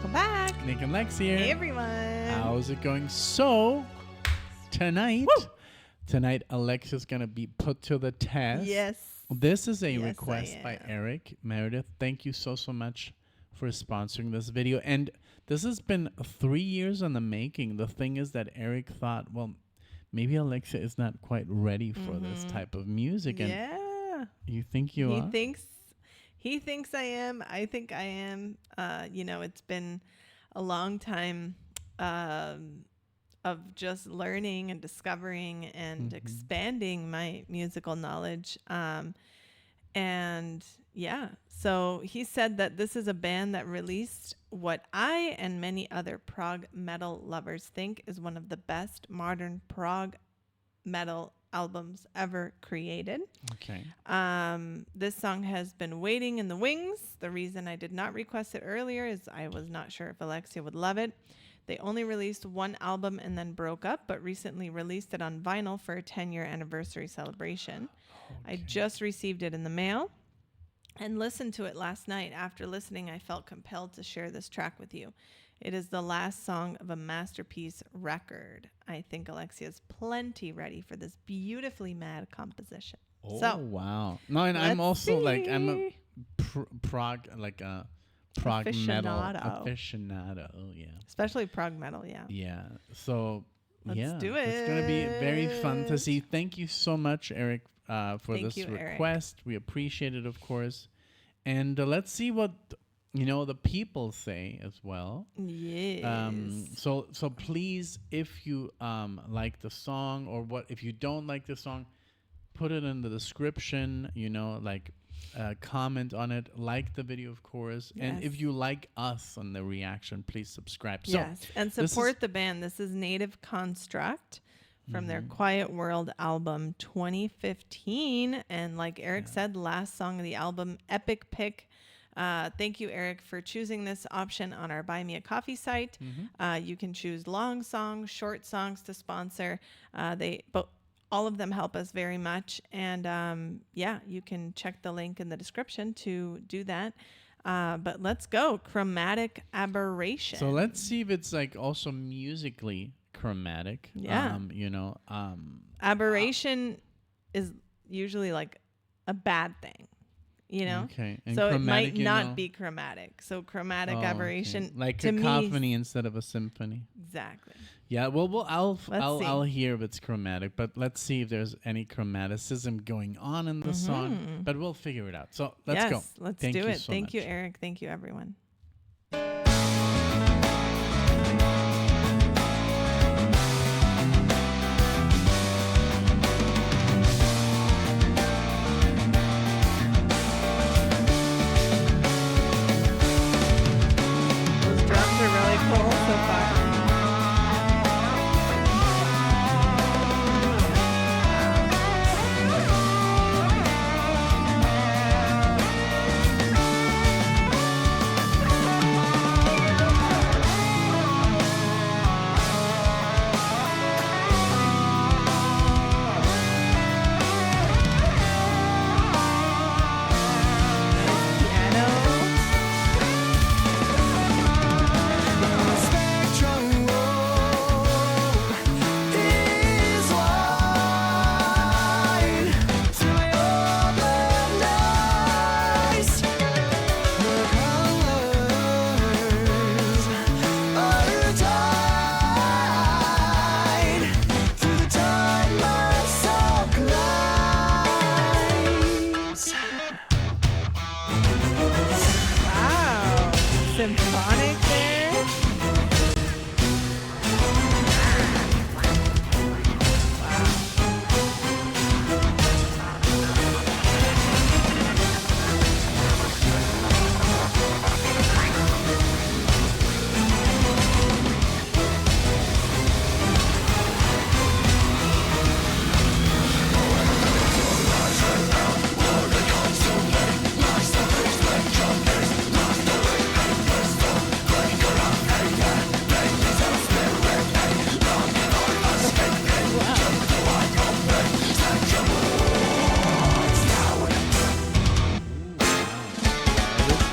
welcome back. Nick and Lex here. Hey, everyone. How's it going? So, tonight, Alexia's going to be put to the test. Yes. This is a request by Eric Meredith. Thank you so much for sponsoring this video. And this has been 3 years in the making. The thing is that Eric thought, well, maybe Alexia is not quite ready for this type of music. And you think you are? He thinks I am. I think I am. It's been a long time of just learning and discovering and expanding my musical knowledge. So he said that this is a band that released what I and many other prog metal lovers think is one of the best modern prog metal albums ever created. Okay. This song has been waiting in the wings. The reason I did not request it earlier is I was not sure if Alexia would love it. They only released one album and then broke up, but recently released it on vinyl for a 10-year anniversary celebration. Okay. I just received it in the mail and listened to it last night. After listening, I felt compelled to share this track with you. It is the last song of a masterpiece record. I think Alexia's plenty ready for this beautifully mad composition. Oh, so, wow. No, and I'm also I'm a prog metal aficionado. Yeah. Especially prog metal, yeah. Yeah. So, let's do it. It's going to be very fun to see. Thank you so much, Eric, for this request. Eric. We appreciate it, of course. And let's see what the people say as well. Yes. So please, if you like the song, or if you don't like the song, put it in the description. Comment on it, like the video, of course. Yes. And if you like us on the reaction, please subscribe. Yes, and support the band. This is Native Construct from their Quiet World album 2015. And like Eric said, the last song of the album, epic pick. Thank you, Eric, for choosing this option on our Buy Me a Coffee site. You can choose long songs, short songs to sponsor. But all of them help us very much. And you can check the link in the description to do that. But let's go. Chromatic Aberration. So let's see if it's also musically chromatic. Yeah. Aberration is usually a bad thing. Okay. And so it might not be chromatic. So chromatic aberration, okay. Like cacophony instead of a symphony. Exactly. Yeah. Well, I'll hear if it's chromatic, but let's see if there's any chromaticism going on in the song. But we'll figure it out. So let's go. Let's do it. Thank you, Eric. Thank you, everyone. Symphonic there.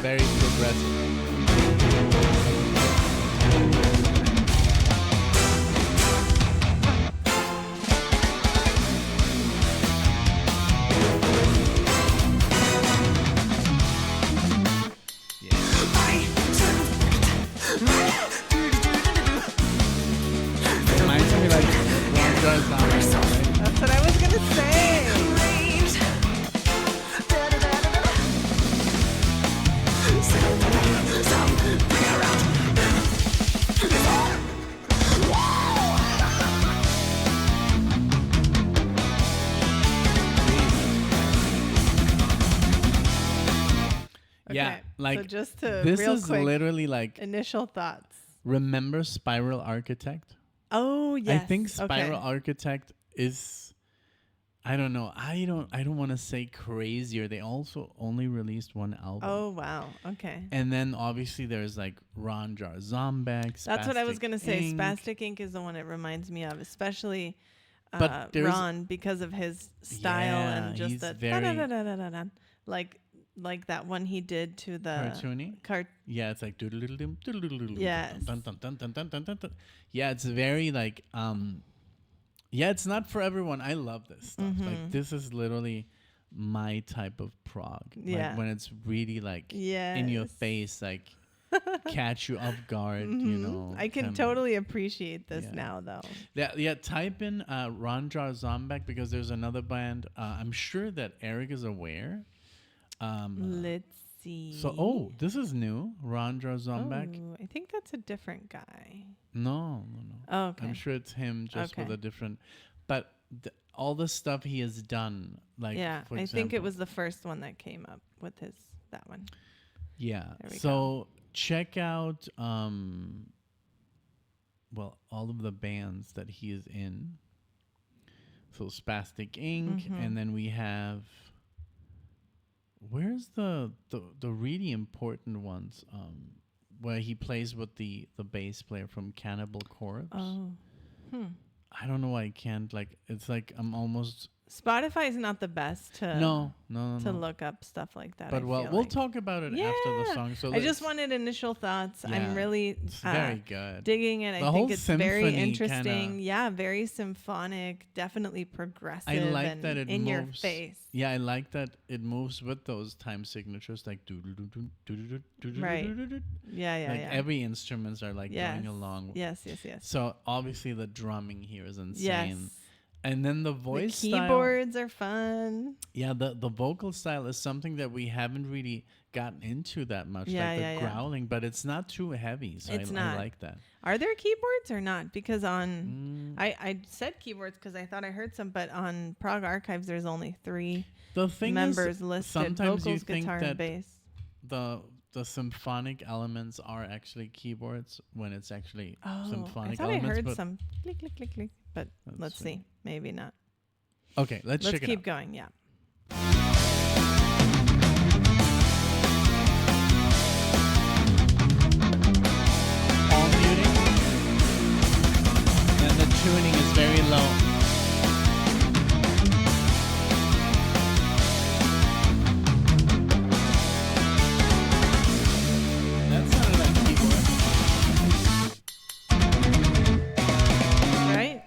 Very progressive. Yeah, Okay. like so just to this real is quick, literally like initial thoughts. remember Spiral Architect? Oh yes. I think Spiral Okay. Architect is I don't know. I don't want to say crazier. They also only released one album. Oh wow. Okay. And then obviously there's like Ron Jar Zombek. That's what I was gonna say. Ink. Spastic Ink is the one it reminds me of, especially But there's- Ron because of his style Yeah, and just he's the very- da-da-da-da-da-da, like that one he did to the Cartoony? cart. Yeah, it's like doodle-doodle-dum, doodle-doodle-dum, Yes. dun, dun, dun, dun, dun, dun, dun, dun. Yeah, it's very like yeah, it's not for everyone. I love this stuff. Like this is literally my type of prog. Yeah. Like when it's really like Yes. in your face, like catch you off guard, you know. I can kinda. totally appreciate this Yeah. now though. Yeah, type in Ron Jar Zombek because there's another band. I'm sure that Eric is aware. Let's see. So, this is new. Ron Jar Zombek. Oh, I think that's a different guy. No. Oh, okay. I'm sure it's him, just with Okay. a different. But all the stuff he has done, like Yeah, for I example, think it was the first one that came up with that one. Yeah. There we So check out all of the bands that he is in. So Spastic Ink, and then we have. Where's the really important ones? Where he plays with the bass player from Cannibal Corpse. Oh. I don't know why I can't it's like I'm almost Spotify is not the best to no. look up stuff like that. But I we'll feel we'll like. talk about it after the song. So I just wanted initial thoughts. Yeah, I'm really it's very good. digging it. The I whole think it's very symphony interesting. kinda- Yeah, very symphonic, definitely progressive. I like and that it in your moves. face. Yeah, I like that it moves with those time signatures like Right. Yeah, like yeah. every instruments are like Yes. going along. Yes. So obviously the drumming here is insane. Yes. And then the voice The style. keyboards are fun. Yeah, the vocal style is something that we haven't really gotten into that much. Yeah, like the yeah. growling, but it's not too heavy. So It's I not. like that. Are there keyboards or not? Because on I said keyboards because I thought I heard some, but on Prog Archives there's only 3 The thing members is, listed: sometimes you vocals, think guitar, that and bass. the symphonic elements are actually keyboards when it's actually Oh, I symphonic thought I elements. heard but some click, click, click, click. But let's see. see. Maybe not. Okay, let's Let's check it keep out. going. Yeah. All muting, and the tuning is very low. That sounded like keyboard. Right?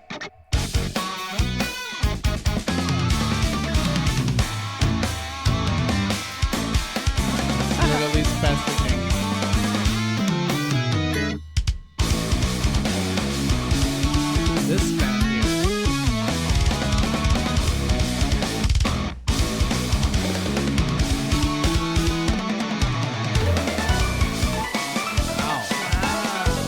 Literally spastic. This band here. Wow.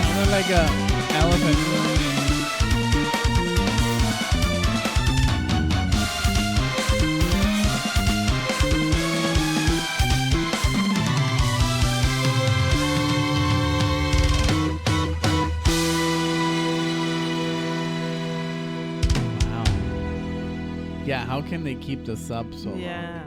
Sounded like a elephant. Wow. Yeah, how can they keep this up so long? Yeah.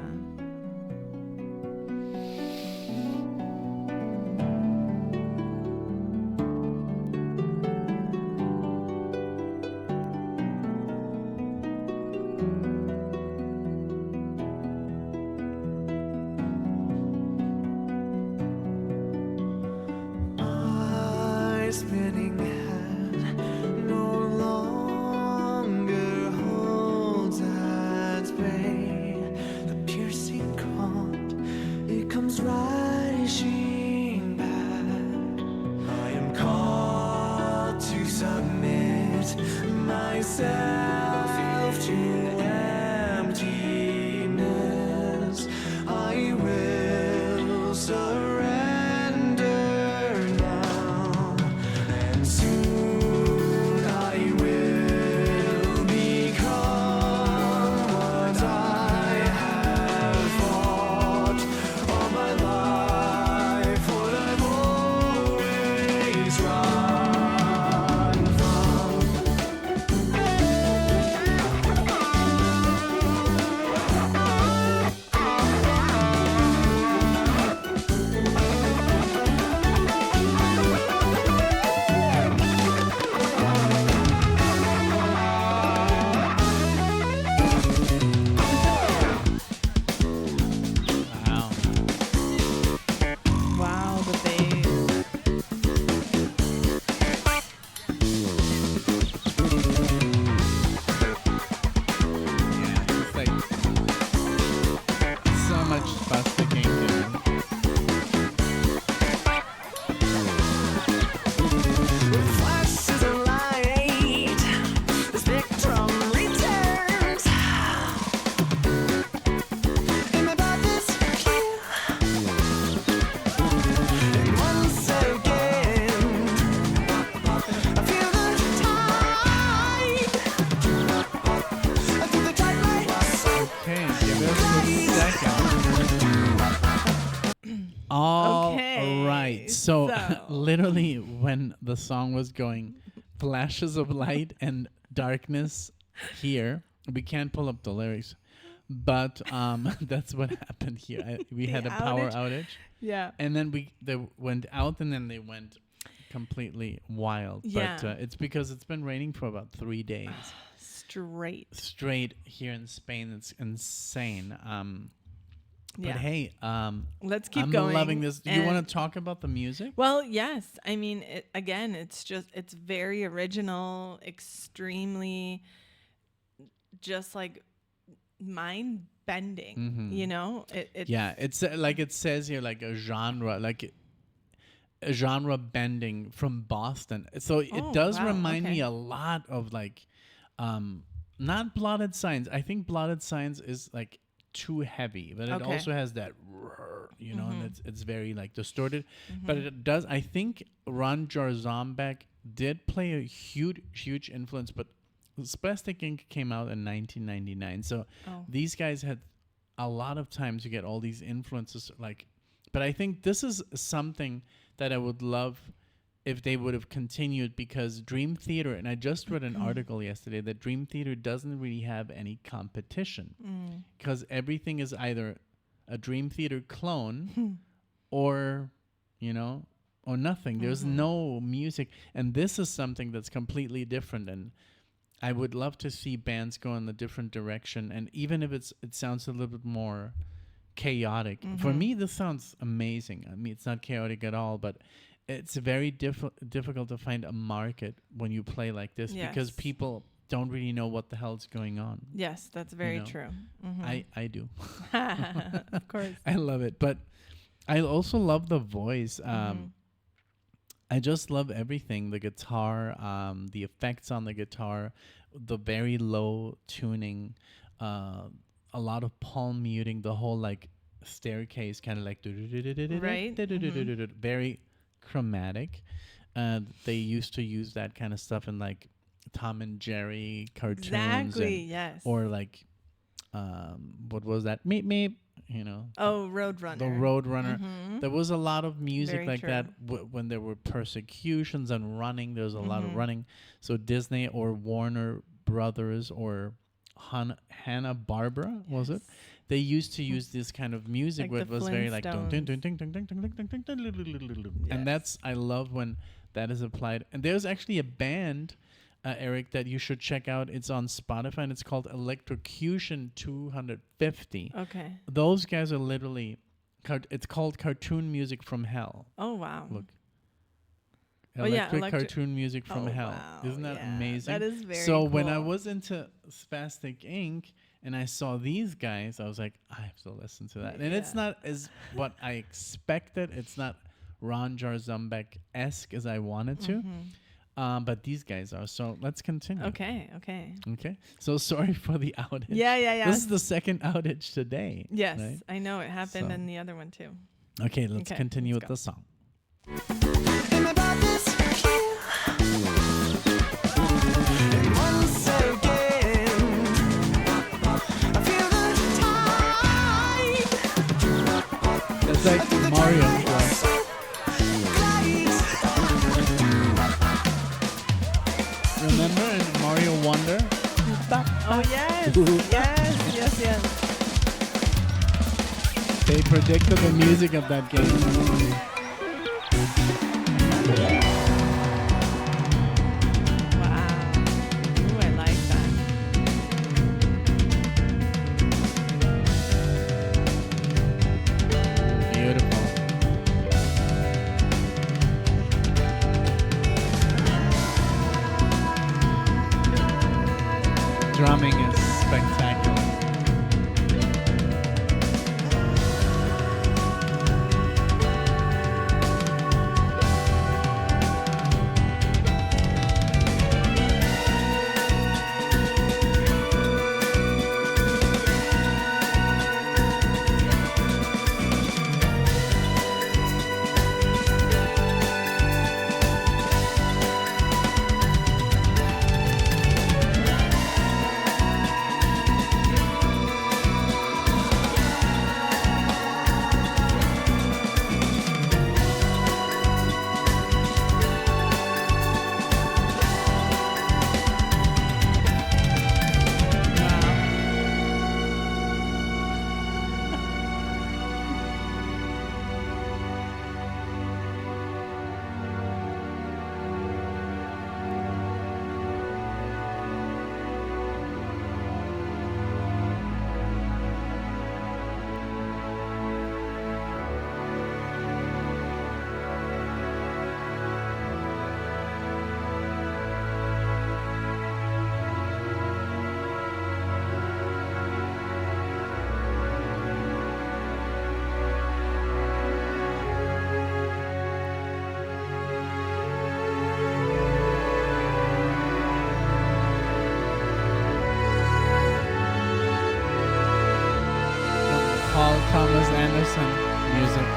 My spinning head no longer holds at bay the piercing cold. It comes rushing back. I am called to submit myself to emptiness. I will. Spastic Ink. Flashes of light, the spectrum returns. In my body's here, and once again, I feel the tide. I feel the tide like Okay, give us a second. All Okay, right. So, so- literally, when the song was going, flashes of light and darkness here. We can't pull up the lyrics, but that's what happened here. We had a power outage, Yeah. and then they went out, and then they went completely wild. Yeah. But it's because it's been raining for about 3 days Straight. here in Spain. It's insane. But Yeah. hey, Let's keep I'm going. loving this. Do you And- want to talk about the music? Well, yes. I mean, it's very original, extremely just like mind bending, you know? It's Yeah, it's like it says here, like a genre bending from Boston. So it does wow, remind me okay. a lot of like, not Blotted Signs. I think Blotted Signs is like too heavy, but it Okay. also has that, you know, and it's very like distorted. But it does. I think Ron Jarzombek did play a huge influence, but Spastic Ink came out in 1999. So these guys had a lot of time to get all these influences. Like, but I think this is something that I would love if they would have continued, because Dream Theater, and I just read an article yesterday that Dream Theater doesn't really have any competition because everything is either a Dream Theater clone or, you know, or nothing. There's no music. And this is something that's completely different. And I would love to see bands go in a different direction. And even if it sounds a little bit more chaotic, for me, this sounds amazing. I mean, it's not chaotic at all, but it's very difficult to find a market when you play like this because Yes. people don't really know what the hell's going on. Yes, that's very know. true. I do. Of course. I love it. But I also love the voice. I just love everything. The guitar, the effects on the guitar, the very low tuning, a lot of palm muting, the whole like staircase kind of like Right. very chromatic. They used to use that kind of stuff in like Tom and Jerry cartoons. Exactly, yes. Or like, what was that? Meep meep. You know. Oh, Roadrunner. The Roadrunner. There was a lot of music Very like true. that when there were persecutions and running. There was a lot of running. So Disney or Warner Brothers or Hanna-Barbera, was it? They used to use this kind of music, Like where it the was very like dun, dun, dun, Flintstones. dun, dun, dun, dun, dun, dun, dun, dun, dun, dun, dun. Yes. And that's, I love when that is applied. And there's actually a band, Eric, that you should check out. It's on Spotify and it's called Electrocution 250. Okay. Those guys are literally, it's called Cartoon Music from Hell. Oh, wow. Look. Oh, yeah, Cartoon Music from Oh, Hell. wow, Isn't that yeah, amazing? that is very So when I cool. was into Spastic Ink and I saw these guys, I was like, I have to listen to that. And it's Yeah. not as what I expected. It's not Ron Jarzombek-esque as I wanted to. But these guys are. So let's continue. Okay. Okay. So sorry for the outage. Yeah. This is the second outage today. Yes, right? I know it happened So- in the other one too. Okay, let's Okay, continue let's with the song. in my body's here. And once again, I feel the tide. It's like Mario. Remember in Mario Wonder? Oh yes, yes. They predicted the music of that game. Wow. Ooh, I like that. Beautiful. Drumming is spectacular. Paul Thomas Anderson music.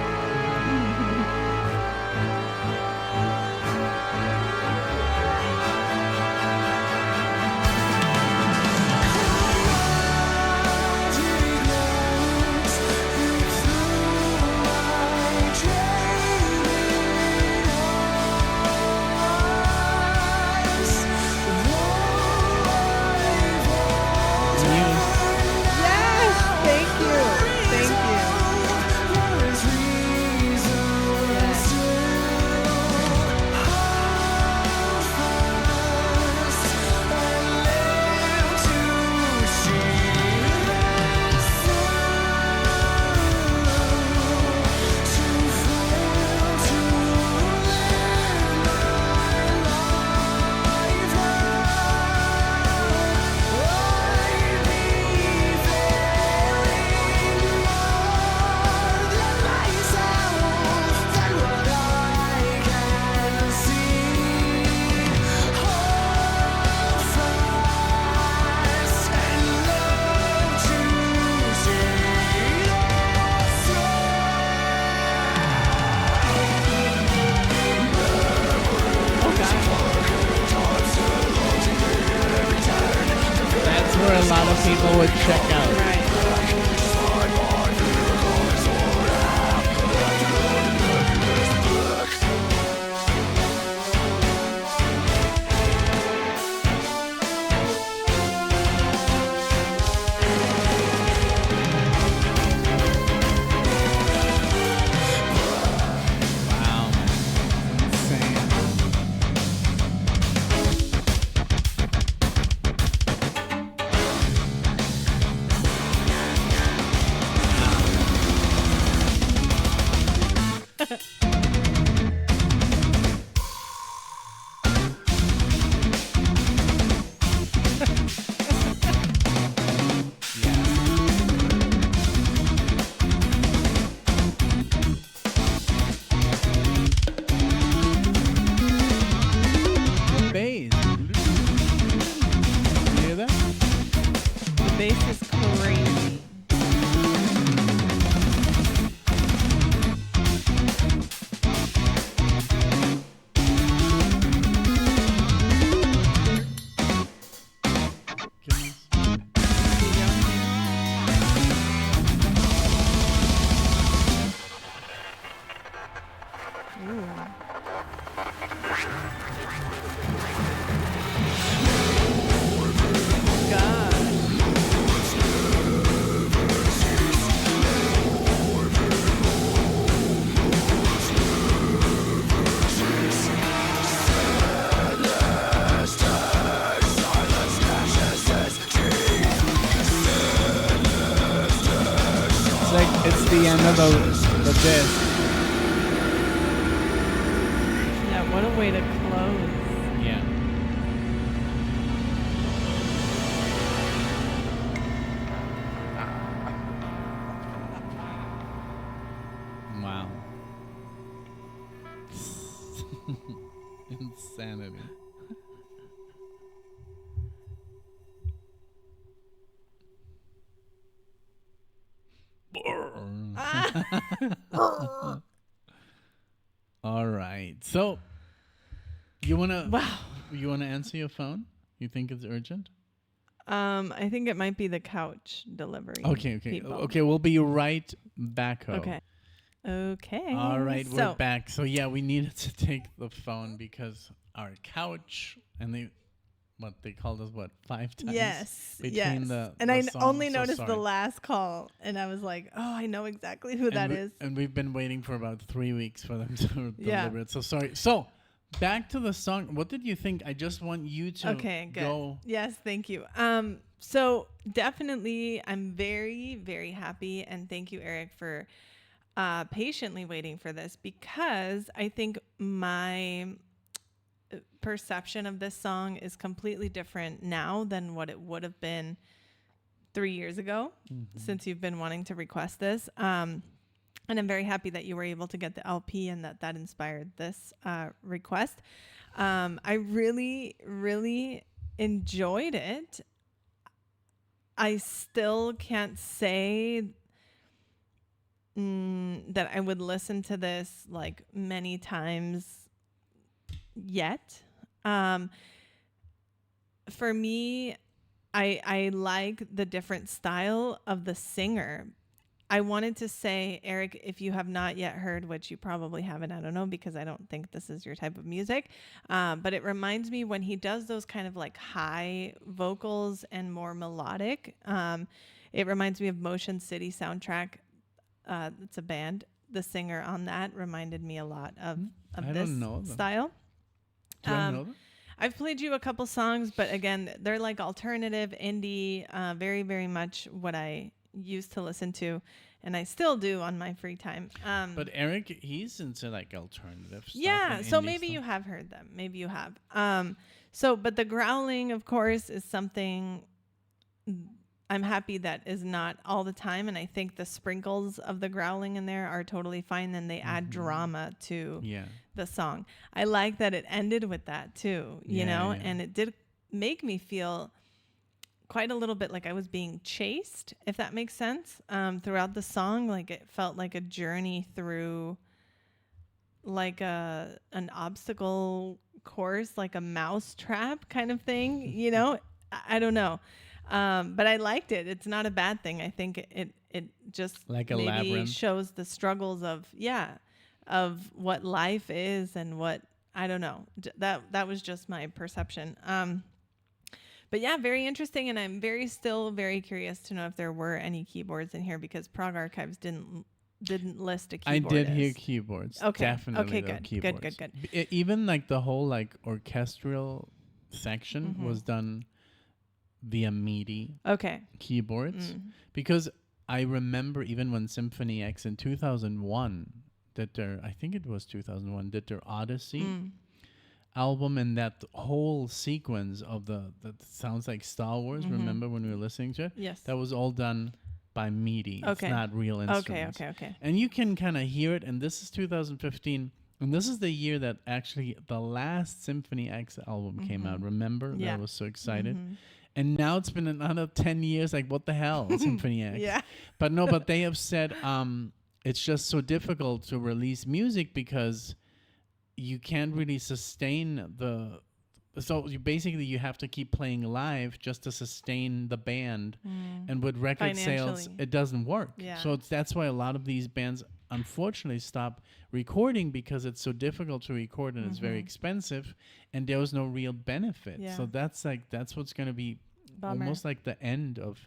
Yes, thank you. Thank you. Yes. That's where a lot of people would check out. Right. Wow, man. Insane. Bass. You hear that? The bass is crazy. It's the end of the disc. Yeah, what a way to close. Yeah. Wow. Insanity. All right. So you wanna answer your phone? You think it's urgent? I think it might be the couch delivery. Okay. people. Okay, we'll be right back. Okay. All right, we're So, back. So yeah, we needed to take the phone because our couch and they called us 5 times. yes. between and the I songs, only so noticed the sorry. last call, and I was like, oh, I know exactly who that is. And we've been waiting for about 3 weeks for them to Yeah. deliver it. So sorry. So back to the song. What did you think? I just want you to Okay, good. go. Yes, thank you. So definitely, I'm very, very happy, and thank you, Eric, for patiently waiting for this, because I think my perception of this song is completely different now than what it would have been 3 years ago, since you've been wanting to request this. And I'm very happy that you were able to get the LP and that inspired this request. I really, really enjoyed it. I still can't say that I would listen to this like many times yet. For me, I like the different style of the singer. I wanted to say, Eric, if you have not yet heard, which you probably haven't, I don't know, because I don't think this is your type of music, but it reminds me when he does those kind of like high vocals and more melodic, it reminds me of Motion City Soundtrack. It's a band. The singer on that reminded me a lot of I this don't know them. style. Do I know them? I've played you a couple songs, but again, they're like alternative indie, very, very much what I used to listen to, and I still do on my free time. But Eric, he's into like alternative stuff. Yeah, and so indie maybe stuff. you have heard them. Maybe you have. But the growling, of course, is something I'm happy that is not all the time, and I think the sprinkles of the growling in there are totally fine, and they add drama to the song. I like that it ended with that too, you know, and it did make me feel quite a little bit like I was being chased, if that makes sense, throughout the song. Like it felt like a journey through like an obstacle course, like a mouse trap kind of thing, you know. I don't know. But I liked it. It's not a bad thing. I think it just like a maybe labyrinth. shows the struggles of what life is and what, I don't know. That was just my perception. But yeah, very interesting, and I'm still very curious to know if there were any keyboards in here, because Prog Archives didn't list a I keyboard. did hear keyboards. Okay. Definitely. Okay, there were good. Keyboards. Good. Even like the whole like orchestral section was done via MIDI Okay. keyboards, because I remember even when Symphony X in 2001 did their, I think it was 2001, did their Odyssey album, and that whole sequence of that sounds like Star Wars. Remember when we were listening to it? Yes. That was all done by MIDI. Okay. It's not real instruments. Okay. And you can kind of hear it, and this is 2015, and this is the year that actually the last Symphony X album came out. Remember? Yeah. I was so excited. And now it's been another 10 years. Like, what the hell, Symphony X? Yeah. But they have said it's just so difficult to release music because you can't really sustain so you have to keep playing live just to sustain the band. And with record sales, Financially. it doesn't work. Yeah. So that's why a lot of these bands unfortunately stop recording, because it's so difficult to record and it's very expensive, and there was no real benefit. Yeah. So that's what's going to be Bummer. almost like the end of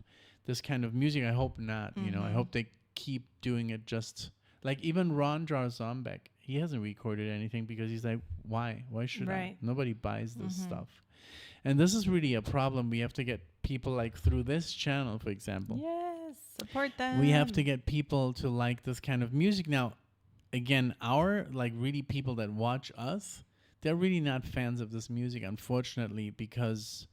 this kind of music. I hope not. You know, I hope they keep doing it. Just like even Ron Jarzombeck, he hasn't recorded anything because he's like, why should I? Right. Nobody buys this stuff. And this is really a problem. We have to get people like through this channel, for example. Yes. Support them. We have to get people to like this kind of music. Now, again, our like really people that watch us, they're really not fans of this music, unfortunately, because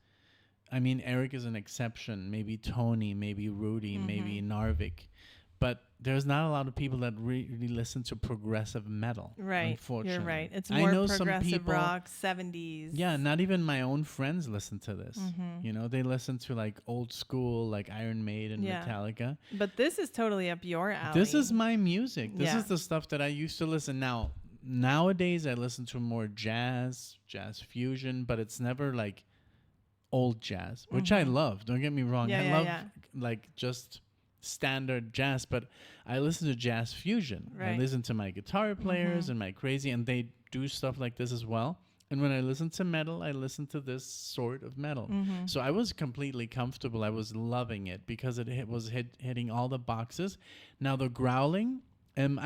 I mean, Eric is an exception. Maybe Tony, maybe Rudy, maybe Narvik. But there's not a lot of people that really listen to progressive metal. Right. Unfortunately. You're right. It's I more know some progressive people, rock, 70s. Yeah, not even my own friends listen to this. You know, they listen to like old school, like Iron Maiden, Metallica. But this is totally up your alley. This is my music. This Yeah. is the stuff that I used to listen. Nowadays, I listen to more jazz fusion, but it's never like old jazz, which I love. Don't get me wrong. I love like just standard jazz, but I listen to jazz fusion. I Right. listen to my guitar players and my crazy, and they do stuff like this as well. And when I listen to metal, I listen to this sort of metal. So I was completely comfortable. I was loving it because it was hitting all the boxes. Now the growling, I'm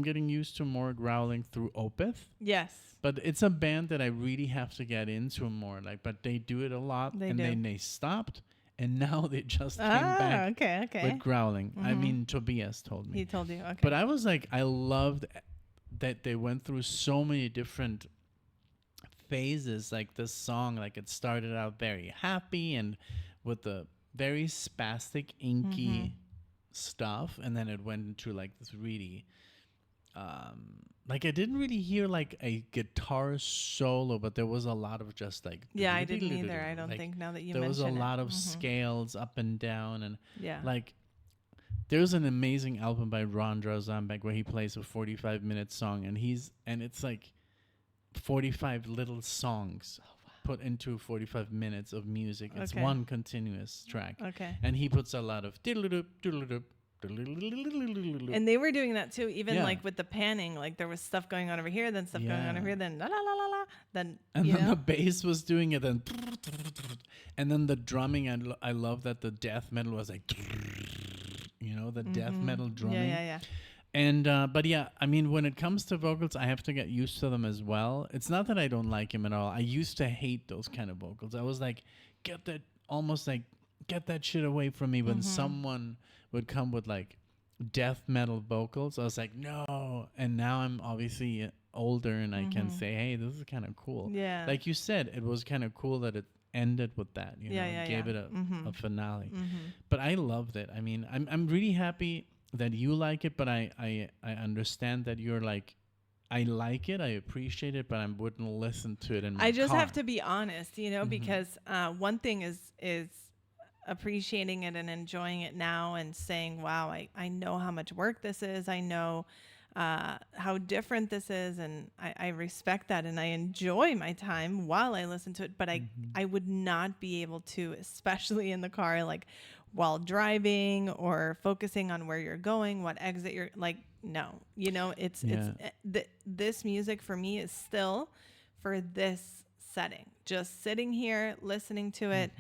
getting used to more growling through Opeth. Yes. But it's a band that I really have to get into more. But they do it a lot, They and do. then they stopped, and now they just came back Okay. with growling. I mean, Tobias told me. He told you. Okay. But I was like, I loved that they went through so many different phases. Like this song, like it started out very happy and with the very spastic, inky stuff, and then it went into like this really like I didn't really hear like a guitar solo, but there was a lot of just like I didn't either. I don't think now that you there mention was a lot it. of scales up and down, and Yeah. like there's an amazing album by Ron Drozambek where he plays a 45-minute song, and it's like 45 little songs put into 45 minutes of music. It's Okay. one continuous track. Okay. And he puts a lot of diddle-a-doop, diddle-a-doop, diddle-a-doop. And they were doing that too, even Yeah. like with the panning. Like there was stuff going on over here, then stuff going on over Yeah. here, then la la la la la. Then And you then know? the bass was doing it, and then the drumming. I love that the death metal was like, the death metal drumming. Yeah. And but yeah, I mean, when it comes to vocals, I have to get used to them as well. It's not that I don't like him at all. I used to hate those kind of vocals. I was like, get that shit away from me. When someone would come with like death metal vocals, I was like, no. And now I'm obviously older, and I can say, hey, this is kind of cool. Yeah. Like you said, it was kind of cool that it ended with that. Gave it a finale. But I loved it. I mean, I'm really happy that you like it, but I understand that you're like, I like it, I appreciate it, but I wouldn't listen to it in my I just car. have to be honest, because one thing is appreciating it and enjoying it now and saying, wow, I know how much work this is. I know how different this is, and I respect that, and I enjoy my time while I listen to it, but I would not be able to, especially in the car, like while driving or focusing on where you're going, what exit you're like, no, this music for me is still for this setting, just sitting here listening to it,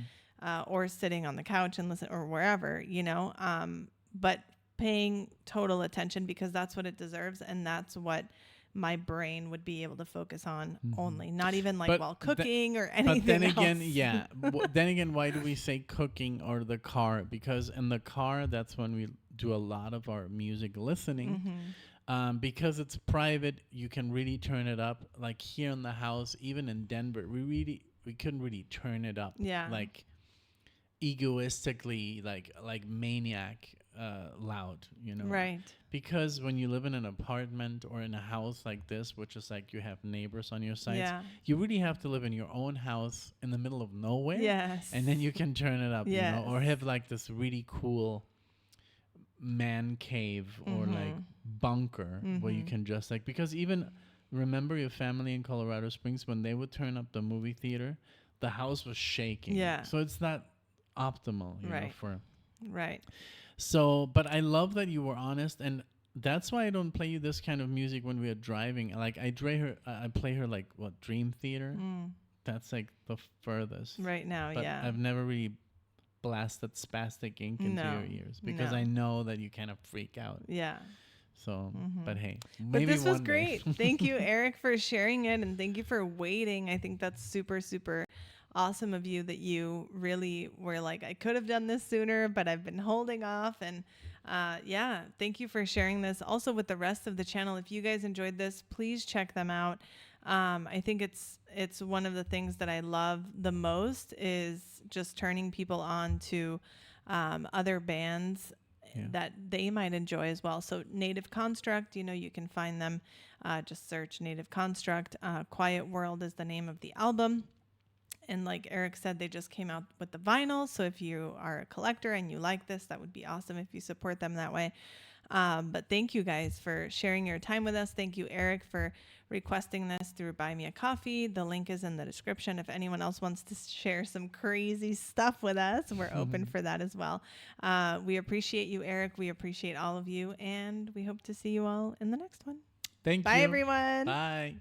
or sitting on the couch and listen, or wherever, but paying total attention, because that's what it deserves, and that's what my brain would be able to focus on only, not even like But while cooking or anything But then else. again, then again, why do we say cooking or the car? Because in the car, that's when we do a lot of our music listening. Because it's private, you can really turn it up. Like here in the house, even in Denver, we couldn't really turn it up. Yeah. Like egoistically, like maniac loud, Right. Because when you live in an apartment or in a house like this, which is like you have neighbors on your sides, Yeah. you really have to live in your own house in the middle of nowhere. Yes. And then you can turn it up, Yes. or have like this really cool man cave or like bunker where you can just like, because even remember your family in Colorado Springs, when they would turn up the movie theater, the house was shaking. Yeah. So it's not optimal, you know, Right. for... Right. So, but I love that you were honest, and that's why I don't play you this kind of music when we are driving. Like I play her like what, Dream Theater. That's like the furthest Right now, But yeah. I've never really blasted Spastic Ink into No. your ears, because No. I know that you kind of freak out. Yeah. So, but hey, But maybe this was one day. great. Thank you, Eric, for sharing it, and thank you for waiting. I think that's super, super awesome of you, that you really were like, I could have done this sooner, but I've been holding off. And yeah, thank you for sharing this also with the rest of the channel. If you guys enjoyed this, please check them out. I think it's one of the things that I love the most, is just turning people on to other bands that they might enjoy as well. So Native Construct, you can find them. Just search Native Construct. Quiet World is the name of the album. And like Eric said, they just came out with the vinyl. So if you are a collector and you like this, that would be awesome if you support them that way. But thank you guys for sharing your time with us. Thank you, Eric, for requesting this through Buy Me a Coffee. The link is in the description. If anyone else wants to share some crazy stuff with us, we're open for that as well. We appreciate you, Eric. We appreciate all of you. And we hope to see you all in the next one. Thank you. Bye, everyone. Bye.